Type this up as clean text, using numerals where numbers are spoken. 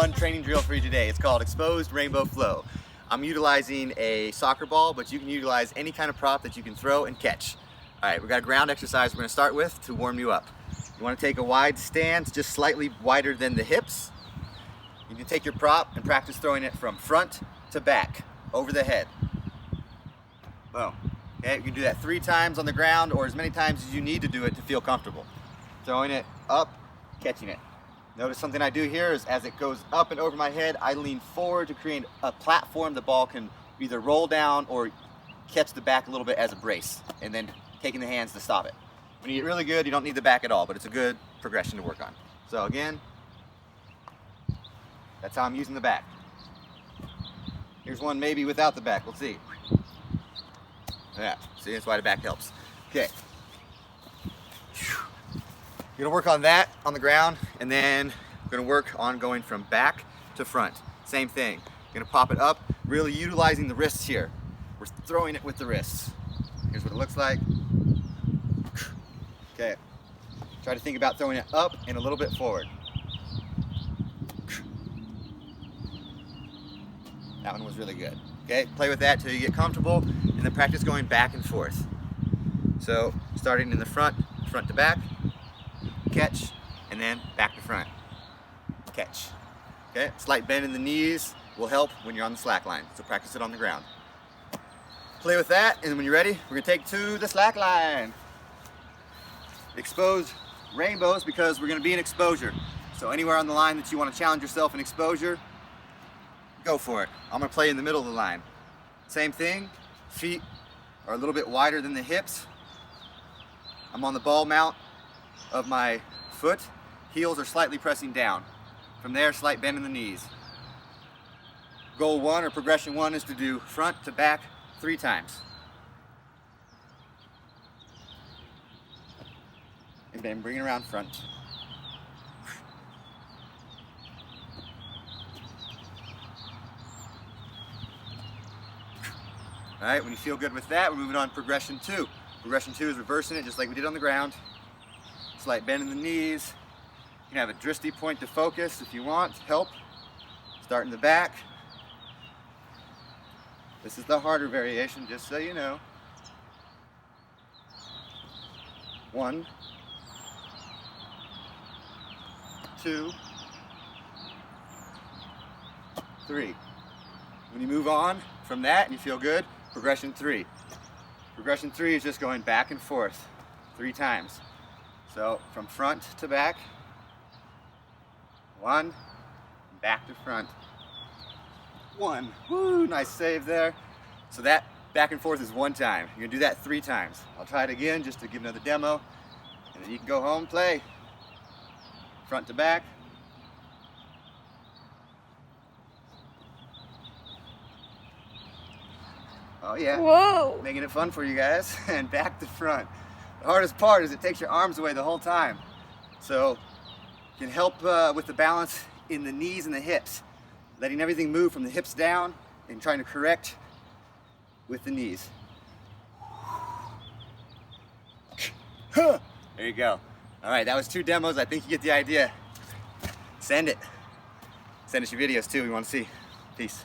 fun training drill for you today. It's called Exposed Rainbow Flow. I'm utilizing a soccer ball, but you can utilize any kind of prop that you can throw and catch. All right, we've got a ground exercise we're gonna start with to warm you up. You wanna take a wide stance, just slightly wider than the hips. You can take your prop and practice throwing it from front to back, over the head. Boom. Okay, you can do that 3 times on the ground or as many times as you need to do it to feel comfortable. Throwing it up, catching it. Notice something I do here is as it goes up and over my head, I lean forward to create a platform the ball can either roll down or catch the back a little bit as a brace, and then taking the hands to stop it. When you get really good, you don't need the back at all, but it's a good progression to work on. So again, that's how I'm using the back. Here's one maybe without the back, we'll see. Yeah, see, that's why the back helps. Okay. You're gonna work on that on the ground, and then we're gonna work on going from back to front. Same thing. You're gonna pop it up, really utilizing the wrists here. We're throwing it with the wrists. Here's what it looks like. Okay. Try to think about throwing it up and a little bit forward. That one was really good. Okay, play with that till you get comfortable, and then practice going back and forth. So, starting in the front, front to back, catch, and then back to front, catch. Okay, slight bend in the knees will help when you're on the slack line, so practice it on the ground. Play with that, and when you're ready, we're gonna take to the slack line. Expose rainbows because we're gonna be in exposure. So anywhere on the line that you wanna challenge yourself in exposure, go for it. I'm gonna play in the middle of the line. Same thing, feet are a little bit wider than the hips. I'm on the ball mount of my foot, heels are slightly pressing down. From there, slight bend in the knees. Goal 1 or progression 1 is to do front to back 3 times. And then bring it around front. All right, when you feel good with that, we're moving on to progression 2. Progression 2 is reversing it just like we did on the ground. Slight bend in the knees. You can have a dristy point to focus if you want help. Start in the back. This is the harder variation, just so you know. 1, 2, 3. When you move on from that and you feel good, progression 3. Progression 3 is just going back and forth 3 times. So from front to back, 1, back to front, 1. Woo, nice save there. So that back and forth is 1 time. You're gonna do that 3 times. I'll try it again just to give another demo, and then you can go home and play. Front to back. Oh yeah. Whoa! Making it fun for you guys. And back to front. The hardest part is it takes your arms away the whole time. So it can help with the balance in the knees and the hips. Letting everything move from the hips down and trying to correct with the knees. There you go. All right, that was 2 demos. I think you get the idea. Send it. Send us your videos too we want to see. Peace.